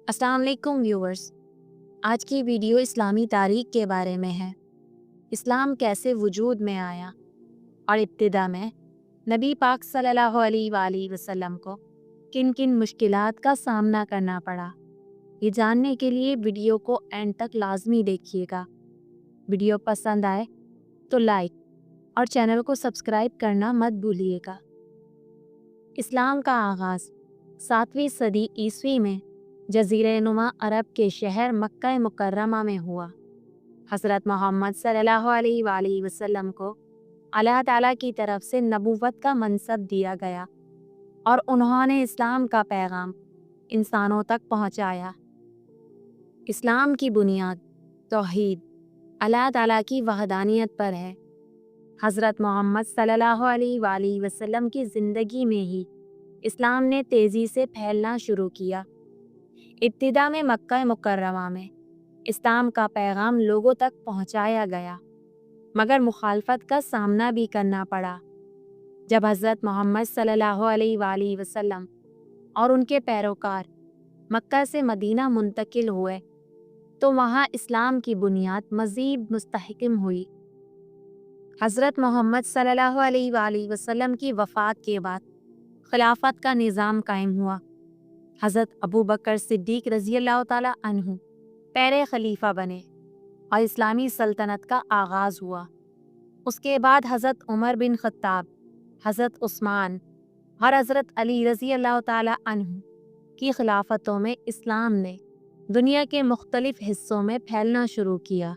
السلام علیکم ویورز، آج کی ویڈیو اسلامی تاریخ کے بارے میں ہے۔ اسلام کیسے وجود میں آیا اور ابتدا میں نبی پاک صلی اللہ علیہ وآلہ وسلم کو کن کن مشکلات کا سامنا کرنا پڑا، یہ جاننے کے لیے ویڈیو کو اینڈ تک لازمی دیکھیے گا۔ ویڈیو پسند آئے تو لائک اور چینل کو سبسکرائب کرنا مت بھولیے گا۔ اسلام کا آغاز 7ویں صدی عیسوی میں جزیرہ نما عرب کے شہر مکہ مکرمہ میں ہوا۔ حضرت محمد صلی اللہ علیہ وآلہ وسلم کو اللہ تعالیٰ کی طرف سے نبوت کا منصب دیا گیا اور انہوں نے اسلام کا پیغام انسانوں تک پہنچایا۔ اسلام کی بنیاد توحید، اللہ تعالیٰ کی وحدانیت پر ہے۔ حضرت محمد صلی اللہ علیہ وآلہ وسلم کی زندگی میں ہی اسلام نے تیزی سے پھیلنا شروع کیا۔ ابتدا میں مکہ مکرمہ میں اسلام کا پیغام لوگوں تک پہنچایا گیا، مگر مخالفت کا سامنا بھی کرنا پڑا۔ جب حضرت محمد صلی اللہ علیہ وآلہ وسلم اور ان کے پیروکار مکہ سے مدینہ منتقل ہوئے تو وہاں اسلام کی بنیاد مزید مستحکم ہوئی۔ حضرت محمد صلی اللہ علیہ وآلہ وسلم کی وفات کے بعد خلافت کا نظام قائم ہوا۔ حضرت ابو بکر صدیق رضی اللہ تعالیٰ عنہ پہلے خلیفہ بنے اور اسلامی سلطنت کا آغاز ہوا۔ اس کے بعد حضرت عمر بن خطاب، حضرت عثمان اور حضرت علی رضی اللہ تعالیٰ عنہ کی خلافتوں میں اسلام نے دنیا کے مختلف حصوں میں پھیلنا شروع کیا۔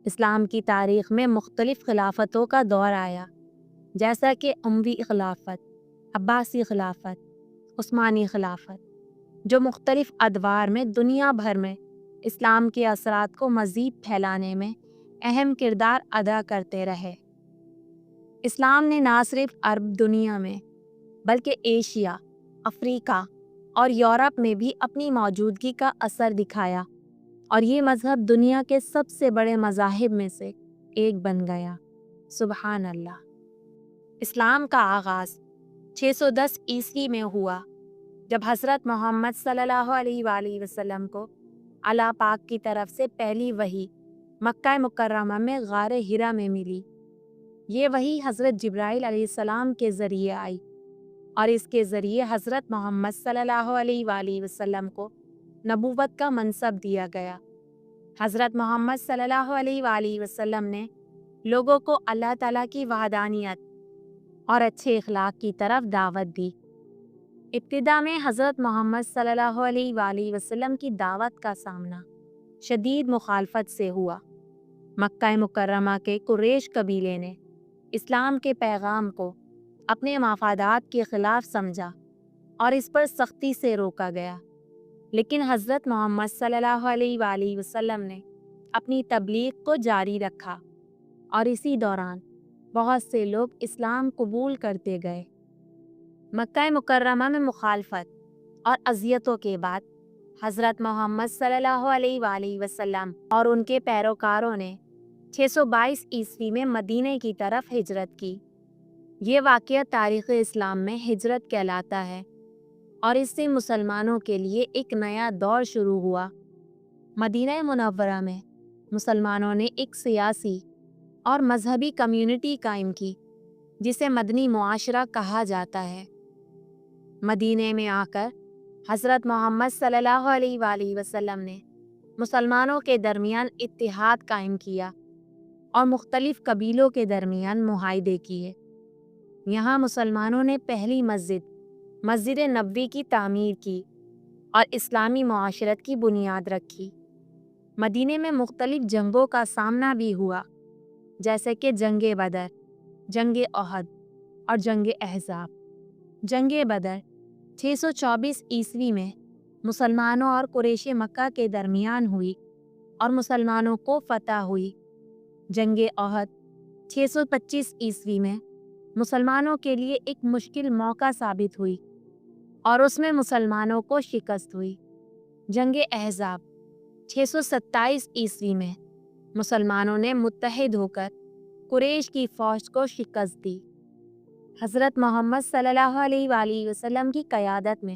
اسلام کی تاریخ میں مختلف خلافتوں کا دور آیا، جیسا کہ اموی خلافت، عباسی خلافت، عثمانی خلافت، جو مختلف ادوار میں دنیا بھر میں اسلام کے اثرات کو مزید پھیلانے میں اہم کردار ادا کرتے رہے۔ اسلام نے نہ صرف عرب دنیا میں بلکہ ایشیا، افریقہ اور یورپ میں بھی اپنی موجودگی کا اثر دکھایا اور یہ مذہب دنیا کے سب سے بڑے مذاہب میں سے ایک بن گیا۔ سبحان اللہ۔ اسلام کا آغاز 610 عیسوی میں ہوا، جب حضرت محمد صلی اللہ علیہ وآلہ وسلم کو اللہ پاک کی طرف سے پہلی وحی مکہ مکرمہ میں غار حرا میں ملی۔ یہ وحی حضرت جبرائیل علیہ السلام کے ذریعے آئی اور اس کے ذریعے حضرت محمد صلی اللہ علیہ وآلہ وسلم کو نبوت کا منصب دیا گیا۔ حضرت محمد صلی اللہ علیہ وآلہ وسلم نے لوگوں کو اللہ تعالیٰ کی وحدانیت اور اچھے اخلاق کی طرف دعوت دی۔ ابتدا میں حضرت محمد صلی اللہ علیہ وآلہ وسلم کی دعوت کا سامنا شدید مخالفت سے ہوا۔ مکہ مکرمہ کے قریش قبیلے نے اسلام کے پیغام کو اپنے مفادات کے خلاف سمجھا اور اس پر سختی سے روکا گیا، لیکن حضرت محمد صلی اللہ علیہ وآلہ وسلم نے اپنی تبلیغ کو جاری رکھا اور اسی دوران بہت سے لوگ اسلام قبول کرتے گئے۔ مکہ مکرمہ میں مخالفت اور اذیتوں کے بعد حضرت محمد صلی اللہ علیہ وآلہ وسلم اور ان کے پیروکاروں نے 622 عیسوی میں مدینہ کی طرف ہجرت کی۔ یہ واقعہ تاریخ اسلام میں ہجرت کہلاتا ہے اور اس سے مسلمانوں کے لیے ایک نیا دور شروع ہوا۔ مدینہ منورہ میں مسلمانوں نے ایک سیاسی اور مذہبی کمیونٹی قائم کی جسے مدنی معاشرہ کہا جاتا ہے۔ مدینہ میں آ کر حضرت محمد صلی اللہ علیہ وآلہ وسلم نے مسلمانوں کے درمیان اتحاد قائم کیا اور مختلف قبیلوں کے درمیان معاہدے کیے۔ یہاں مسلمانوں نے پہلی مسجد نبوی کی تعمیر کی اور اسلامی معاشرت کی بنیاد رکھی۔ مدینہ میں مختلف جنگوں کا سامنا بھی ہوا، جیسے کہ جنگ بدر، جنگ احد اور جنگ احزاب۔ جنگ بدر 624 عیسوی میں مسلمانوں اور قریش مکہ کے درمیان ہوئی اور مسلمانوں کو فتح ہوئی۔ جنگ احد 625 عیسوی میں مسلمانوں کے لیے ایک مشکل موقع ثابت ہوئی اور اس میں مسلمانوں کو شکست ہوئی۔ جنگ احزاب 627 عیسوی میں مسلمانوں نے متحد ہو کر قریش کی فوج کو شکست دی۔ حضرت محمد صلی اللہ علیہ وآلہ وسلم کی قیادت میں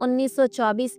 1924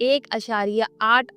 1.8